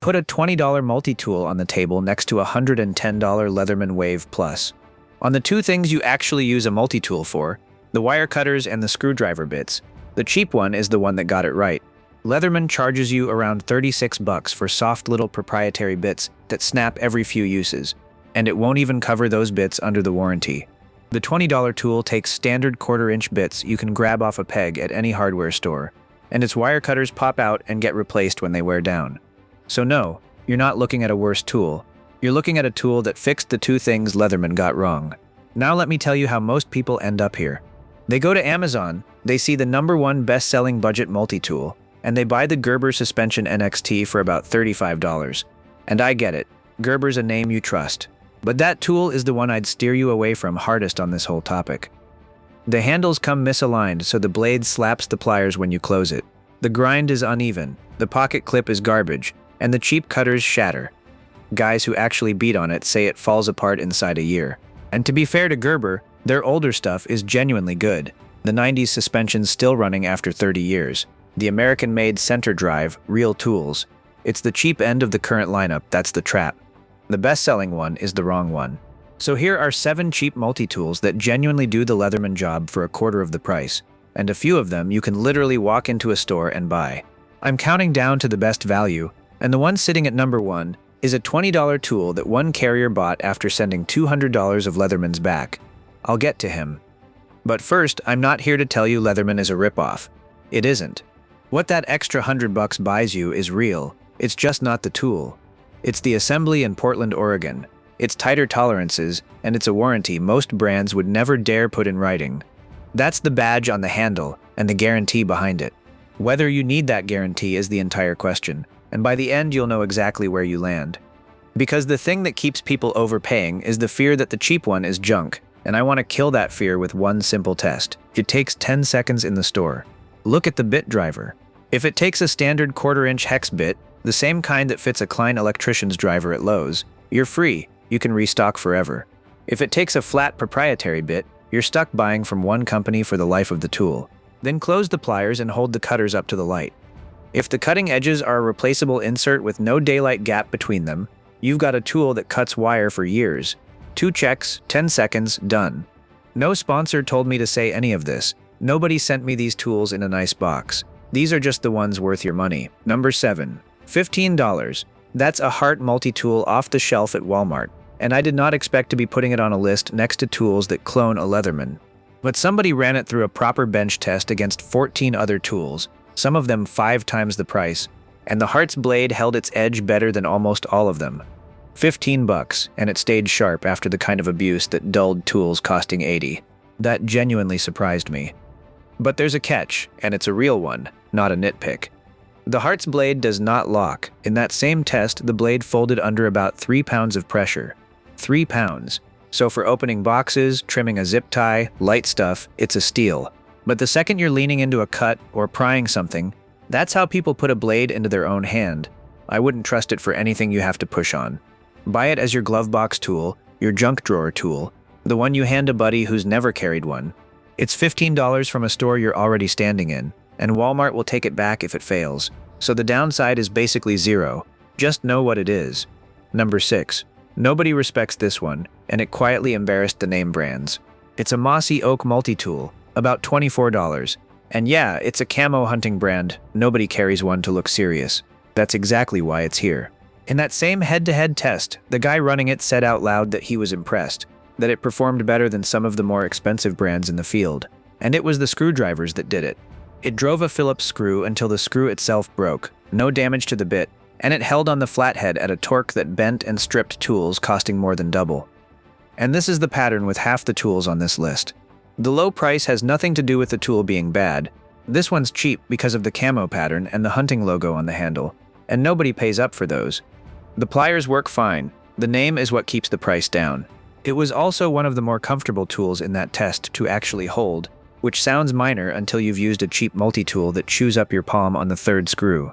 Put a $20 multi-tool on the table next to a $110 Leatherman Wave Plus. On the two things you actually use a multi-tool for, the wire cutters and the screwdriver bits, the cheap one is the one that got it right. Leatherman charges you around $36 for soft little proprietary bits that snap every few uses, and it won't even cover those bits under the warranty. The $20 tool takes standard quarter-inch bits you can grab off a peg at any hardware store, and its wire cutters pop out and get replaced when they wear down. So no, you're not looking at a worse tool. You're looking at a tool that fixed the two things Leatherman got wrong. Now let me tell you how most people end up here. They go to Amazon, they see the #1 best-selling budget multi-tool, and they buy the Gerber Suspension NXT for about $35. And I get it, Gerber's a name you trust. But that tool is the one I'd steer you away from hardest on this whole topic. The handles come misaligned so the blade slaps the pliers when you close it. The grind is uneven, the pocket clip is garbage, and the cheap cutters shatter. Guys who actually beat on it say it falls apart inside a year. And to be fair to Gerber, their older stuff is genuinely good. The 90s suspension's still running after 30 years. The American-made center drive, real tools. It's the cheap end of the current lineup, that's the trap. The best-selling one is the wrong one. So here are 7 cheap multi-tools that genuinely do the Leatherman job for a quarter of the price, and a few of them you can literally walk into a store and buy. I'm counting down to the best value, and the one sitting at #1 is a $20 tool that one carrier bought after sending $200 of Leatherman's back. I'll get to him. But first, I'm not here to tell you Leatherman is a ripoff. It isn't. What that extra $100 buys you is real. It's just not the tool. It's the assembly in Portland, Oregon. It's tighter tolerances, and it's a warranty most brands would never dare put in writing. That's the badge on the handle and the guarantee behind it. Whether you need that guarantee is the entire question, and by the end you'll know exactly where you land. Because the thing that keeps people overpaying is the fear that the cheap one is junk, and I want to kill that fear with one simple test. It takes 10 seconds in the store. Look at the bit driver. If it takes a standard quarter-inch hex bit, the same kind that fits a Klein Electrician's driver at Lowe's, you're free. You can restock forever. If it takes a flat proprietary bit, you're stuck buying from one company for the life of the tool. Then close the pliers and hold the cutters up to the light. If the cutting edges are a replaceable insert with no daylight gap between them, you've got a tool that cuts wire for years. 2 checks, 10 seconds, done. No sponsor told me to say any of this. Nobody sent me these tools in a nice box. These are just the ones worth your money. Number 7. $15. That's a Hart multi-tool off the shelf at Walmart, and I did not expect to be putting it on a list next to tools that clone a Leatherman. But somebody ran it through a proper bench test against 14 other tools, some of them 5 times the price, and the Hart's blade held its edge better than almost all of them. $15, and it stayed sharp after the kind of abuse that dulled tools costing $80. That genuinely surprised me. But there's a catch, and it's a real one, not a nitpick. The Hart's blade does not lock. In that same test, the blade folded under about 3 pounds of pressure. 3 pounds. So for opening boxes, trimming a zip tie, light stuff, it's a steal. But the second you're leaning into a cut or prying something, that's how people put a blade into their own hand. I wouldn't trust it for anything you have to push on. Buy it as your glove box tool, your junk drawer tool, the one you hand a buddy who's never carried one. It's $15 from a store you're already standing in, and Walmart will take it back if it fails. So the downside is basically zero. Just know what it is. Number 6. Nobody respects this one, and it quietly embarrassed the name brands. It's a Mossy Oak multi-tool, about $24. And yeah, it's a camo hunting brand. Nobody carries one to look serious. That's exactly why it's here. In that same head-to-head test, the guy running it said out loud that he was impressed, that it performed better than some of the more expensive brands in the field. And it was the screwdrivers that did it. It drove a Phillips screw until the screw itself broke, no damage to the bit, and it held on the flathead at a torque that bent and stripped tools costing more than double. And this is the pattern with half the tools on this list. The low price has nothing to do with the tool being bad. This one's cheap because of the camo pattern and the hunting logo on the handle, and nobody pays up for those. The pliers work fine. The name is what keeps the price down. It was also one of the more comfortable tools in that test to actually hold, which sounds minor until you've used a cheap multi-tool that chews up your palm on the 3rd screw.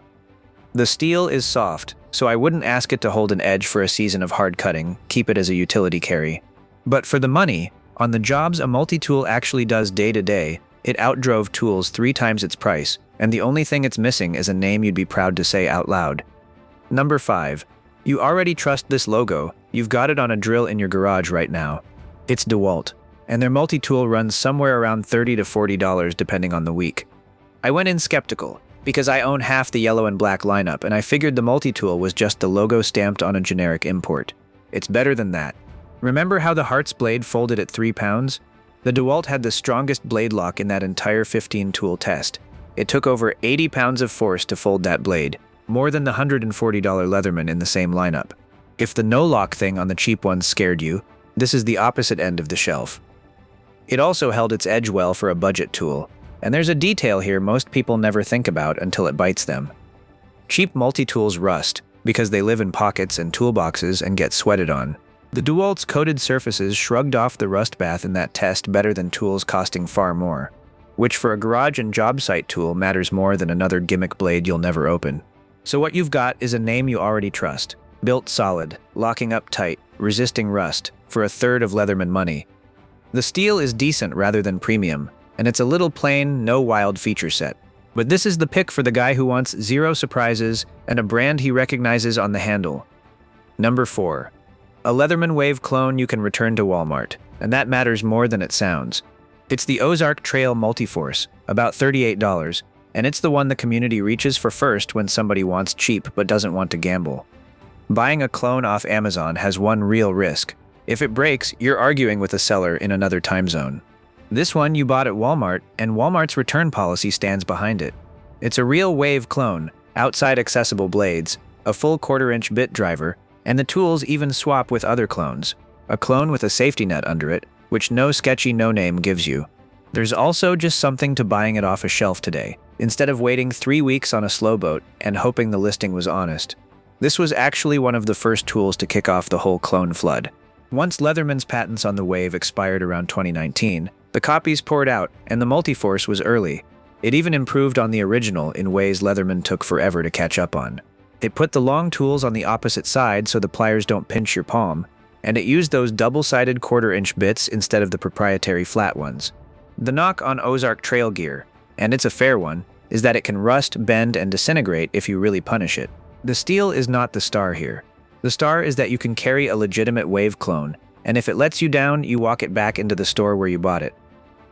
The steel is soft, so I wouldn't ask it to hold an edge for a season of hard cutting, keep it as a utility carry. But for the money, on the jobs a multi-tool actually does day to day, it outdrove tools 3 times its price, and the only thing it's missing is a name you'd be proud to say out loud. Number 5. You already trust this logo. You've got it on a drill in your garage right now. It's DeWalt, and their multi-tool runs somewhere around $30 to $40 depending on the week. I went in skeptical, because I own half the yellow and black lineup, and I figured the multi-tool was just the logo stamped on a generic import. It's better than that. Remember how the Hart's blade folded at 3 pounds? The DeWalt had the strongest blade lock in that entire 15-tool test. It took over 80 pounds of force to fold that blade, more than the $140 Leatherman in the same lineup. If the no-lock thing on the cheap ones scared you, this is the opposite end of the shelf. It also held its edge well for a budget tool, and there's a detail here most people never think about until it bites them. Cheap multi-tools rust because they live in pockets and toolboxes and get sweated on. The DeWalt's coated surfaces shrugged off the rust bath in that test better than tools costing far more, which for a garage and job site tool matters more than another gimmick blade you'll never open. So what you've got is a name you already trust, built solid, locking up tight, resisting rust, for a third of Leatherman money. The steel is decent rather than premium, and it's a little plain, no wild feature set. But this is the pick for the guy who wants 0 surprises and a brand he recognizes on the handle. Number 4. A Leatherman Wave clone you can return to Walmart, and that matters more than it sounds. It's the Ozark Trail Multi-Force, about $38, and it's the one the community reaches for first when somebody wants cheap but doesn't want to gamble. Buying a clone off Amazon has one real risk. If it breaks, you're arguing with a seller in another time zone. This one you bought at Walmart, and Walmart's return policy stands behind it. It's a real Wave clone, outside accessible blades, a full 1/4-inch bit driver, and the tools even swap with other clones. A clone with a safety net under it, which no sketchy no-name gives you. There's also just something to buying it off a shelf today, instead of waiting 3 weeks on a slow boat and hoping the listing was honest. This was actually one of the first tools to kick off the whole clone flood. Once Leatherman's patents on the Wave expired around 2019, the copies poured out, and the Multi-Force was early. It even improved on the original in ways Leatherman took forever to catch up on. It put the long tools on the opposite side so the pliers don't pinch your palm, and it used those double-sided 1/4-inch bits instead of the proprietary flat ones. The knock on Ozark Trail gear, and it's a fair one, is that it can rust, bend, and disintegrate if you really punish it. The steel is not the star here. The star is that you can carry a legitimate Wave clone, and if it lets you down, you walk it back into the store where you bought it.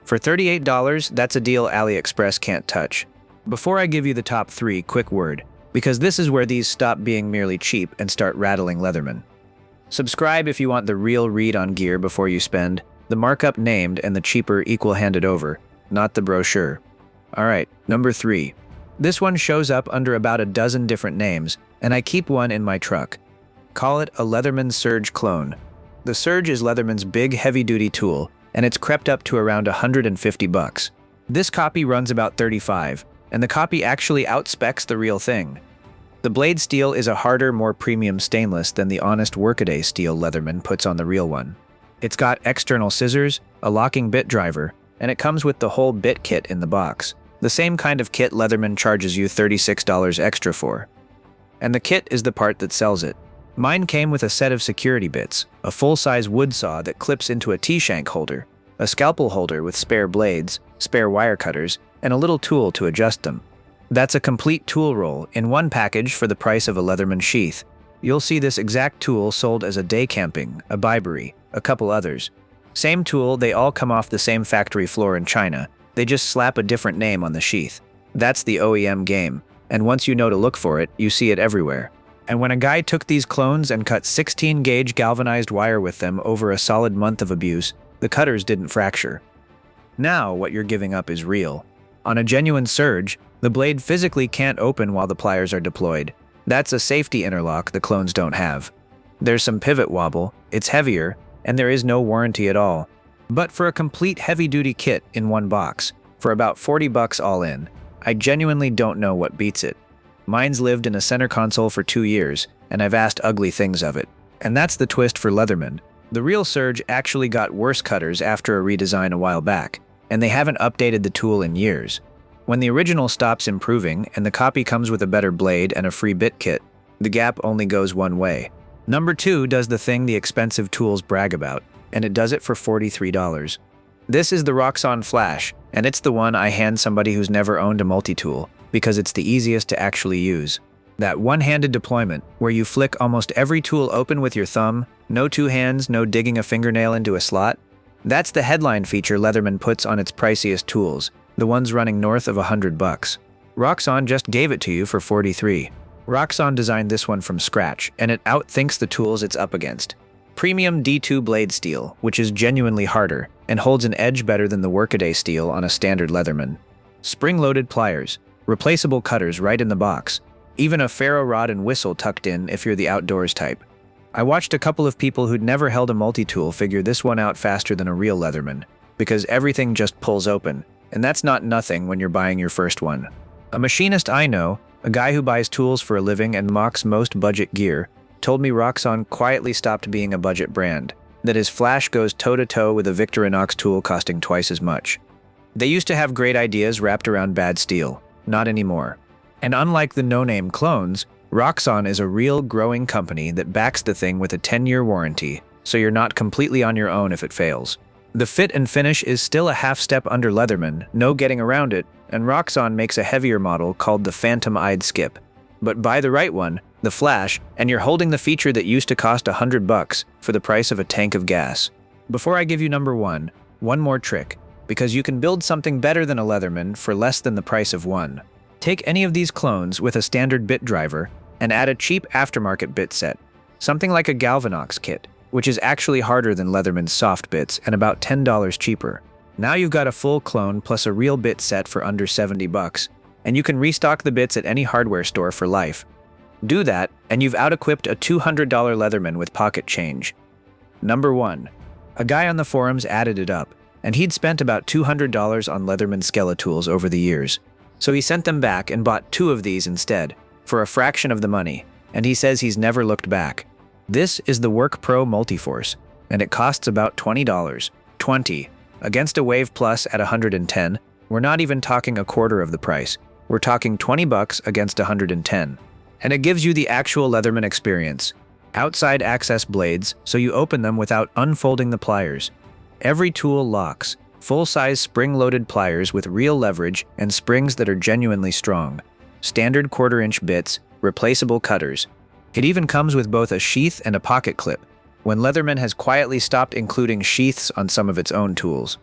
For $38, that's a deal AliExpress can't touch. Before I give you the top 3, quick word, because this is where these stop being merely cheap and start rattling Leatherman. Subscribe if you want the real read on gear before you spend, the markup named and the cheaper equal handed over, not the brochure. Alright, number 3. This one shows up under about a dozen different names, and I keep one in my truck. Call it a Leatherman Surge clone. The Surge is Leatherman's big heavy-duty tool, and it's crept up to around $150. This copy runs about $35, and the copy actually outspecs the real thing. The blade steel is a harder, more premium stainless than the honest workaday steel Leatherman puts on the real one. It's got external scissors, a locking bit driver, and it comes with the whole bit kit in the box. The same kind of kit Leatherman charges you $36 extra for. And the kit is the part that sells it. Mine came with a set of security bits, a full-size wood saw that clips into a T-shank holder, a scalpel holder with spare blades, spare wire cutters, and a little tool to adjust them. That's a complete tool roll in one package for the price of a Leatherman sheath. You'll see this exact tool sold as a day camping, a Byberry, a couple others. Same tool, they all come off the same factory floor in China. They just slap a different name on the sheath. That's the OEM game, and once you know to look for it, you see it everywhere. And when a guy took these clones and cut 16-gauge galvanized wire with them over a solid month of abuse, the cutters didn't fracture. Now, what you're giving up is real. On a genuine Surge, the blade physically can't open while the pliers are deployed. That's a safety interlock the clones don't have. There's some pivot wobble, it's heavier, and there is no warranty at all. But for a complete heavy-duty kit in one box, for about $40 all in, I genuinely don't know what beats it. Mine's lived in a center console for 2 years, and I've asked ugly things of it. And that's the twist for Leatherman. The real Surge actually got worse cutters after a redesign a while back, and they haven't updated the tool in years. When the original stops improving and the copy comes with a better blade and a free bit kit, the gap only goes one way. Number 2 does the thing the expensive tools brag about, and it does it for $43. This is the Roxon Flash, and it's the one I hand somebody who's never owned a multi-tool, because it's the easiest to actually use. That one-handed deployment, where you flick almost every tool open with your thumb, no two hands, no digging a fingernail into a slot, that's the headline feature Leatherman puts on its priciest tools, the ones running north of $100. Roxon just gave it to you for $43. Roxon designed this one from scratch, and it outthinks the tools it's up against. Premium D2 blade steel, which is genuinely harder, and holds an edge better than the workaday steel on a standard Leatherman. Spring-loaded pliers, replaceable cutters right in the box, even a ferro rod and whistle tucked in if you're the outdoors type. I watched a couple of people who'd never held a multi-tool figure this one out faster than a real Leatherman, because everything just pulls open, and that's not nothing when you're buying your first one. A machinist I know, a guy who buys tools for a living and mocks most budget gear, told me Roxon quietly stopped being a budget brand, that his Flash goes toe-to-toe with a Victorinox tool costing twice as much. They used to have great ideas wrapped around bad steel, not anymore. And unlike the no-name clones, Roxon is a real growing company that backs the thing with a 10-year warranty, so you're not completely on your own if it fails. The fit and finish is still a half step under Leatherman, no getting around it, and Roxon makes a heavier model called the Phantom-Eyed Skip. But buy the right one, the Flash, and you're holding the feature that used to cost $100 for the price of a tank of gas. Before I give you number one more trick, because you can build something better than a Leatherman for less than the price of one. Take any of these clones with a standard bit driver and add a cheap aftermarket bit set, something like a Galvanox kit, which is actually harder than Leatherman's soft bits and about $10 cheaper. Now you've got a full clone plus a real bit set for under $70, and you can restock the bits at any hardware store for life. Do that, and you've out-equipped a $200 Leatherman with pocket change. Number one. A guy on the forums added it up, and he'd spent about $200 on Leatherman Skeletools over the years. So he sent them back and bought 2 of these instead, for a fraction of the money, and he says he's never looked back. This is the WorkPro Multi-Force, and it costs about $20. $20. Against a Wave Plus at $110, we're not even talking a quarter of the price. We're talking $20 against $110. And it gives you the actual Leatherman experience. Outside access blades, so you open them without unfolding the pliers. Every tool locks. Full-size spring-loaded pliers with real leverage and springs that are genuinely strong. Standard quarter-inch bits, replaceable cutters. It even comes with both a sheath and a pocket clip, when Leatherman has quietly stopped including sheaths on some of its own tools.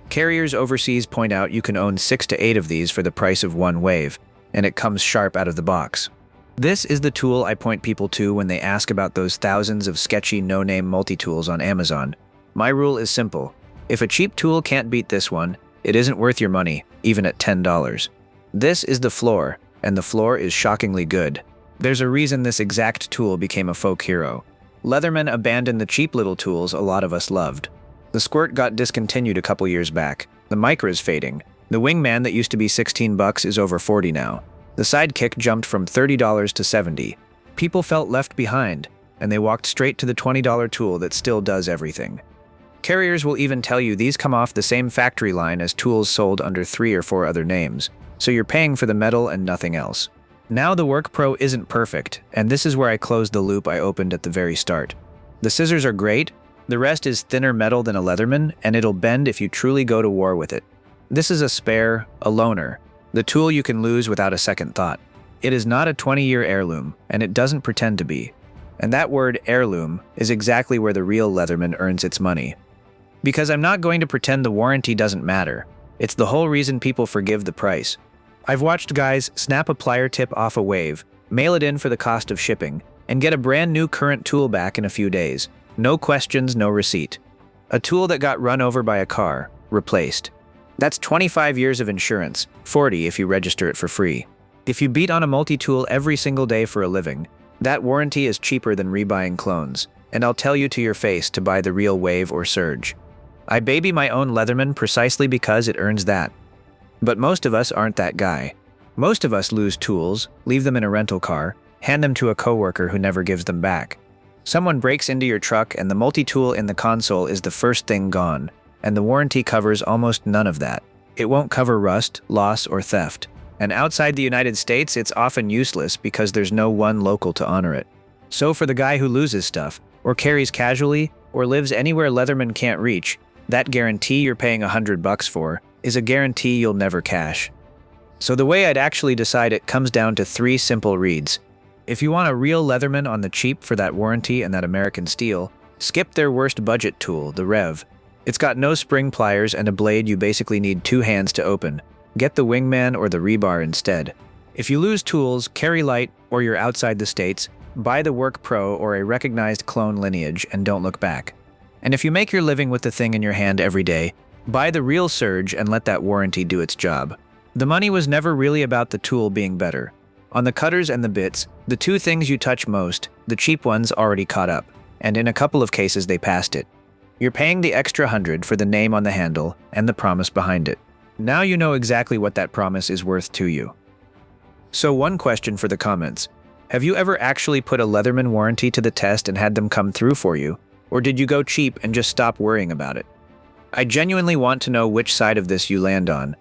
Carriers overseas point out you can own 6 to 8 of these for the price of one Wave, and it comes sharp out of the box. This is the tool I point people to when they ask about those thousands of sketchy no-name multi-tools on Amazon. My rule is simple. If a cheap tool can't beat this one, it isn't worth your money, even at $10. This is the floor, and the floor is shockingly good. There's a reason this exact tool became a folk hero. Leatherman abandoned the cheap little tools a lot of us loved. The Squirt got discontinued a couple years back. The Micra's fading. The Wingman that used to be $16 is over $40 now. The Sidekick jumped from $30 to $70. People felt left behind, and they walked straight to the $20 tool that still does everything. Carriers will even tell you these come off the same factory line as tools sold under 3 or 4 other names, so you're paying for the metal and nothing else. Now the WorkPro isn't perfect, and this is where I close the loop I opened at the very start. The scissors are great, the rest is thinner metal than a Leatherman, and it'll bend if you truly go to war with it. This is a spare, a loaner, the tool you can lose without a second thought. It is not a 20-year heirloom, and it doesn't pretend to be. And that word, heirloom, is exactly where the real Leatherman earns its money. Because I'm not going to pretend the warranty doesn't matter. It's the whole reason people forgive the price. I've watched guys snap a plier tip off a Wave, mail it in for the cost of shipping, and get a brand new current tool back in a few days. No questions, no receipt. A tool that got run over by a car, replaced. That's 25 years of insurance, 40 if you register it for free. If you beat on a multi-tool every single day for a living, that warranty is cheaper than rebuying clones, and I'll tell you to your face to buy the real Wave or Surge. I baby my own Leatherman precisely because it earns that. But most of us aren't that guy. Most of us lose tools, leave them in a rental car, hand them to a coworker who never gives them back. Someone breaks into your truck and the multi-tool in the console is the first thing gone, and the warranty covers almost none of that. It won't cover rust, loss, or theft. And outside the United States, it's often useless because there's no one local to honor it. So for the guy who loses stuff, or carries casually, or lives anywhere Leatherman can't reach, that guarantee you're paying $100 for is a guarantee you'll never cash. So the way I'd actually decide it comes down to 3 simple reads. If you want a real Leatherman on the cheap for that warranty and that American steel, skip their worst budget tool, the Rev. It's got no spring pliers and a blade you basically need 2 hands to open. Get the Wingman or the Rebar instead. If you lose tools, carry light, or you're outside the States, buy the WorkPro or a recognized clone lineage and don't look back. And if you make your living with the thing in your hand every day, buy the real Surge and let that warranty do its job. The money was never really about the tool being better. On the cutters and the bits, the 2 things you touch most, the cheap ones already caught up, and in a couple of cases they passed it. You're paying the extra 100 for the name on the handle and the promise behind it. Now you know exactly what that promise is worth to you. So one question for the comments. Have you ever actually put a Leatherman warranty to the test and had them come through for you? Or did you go cheap and just stop worrying about it? I genuinely want to know which side of this you land on.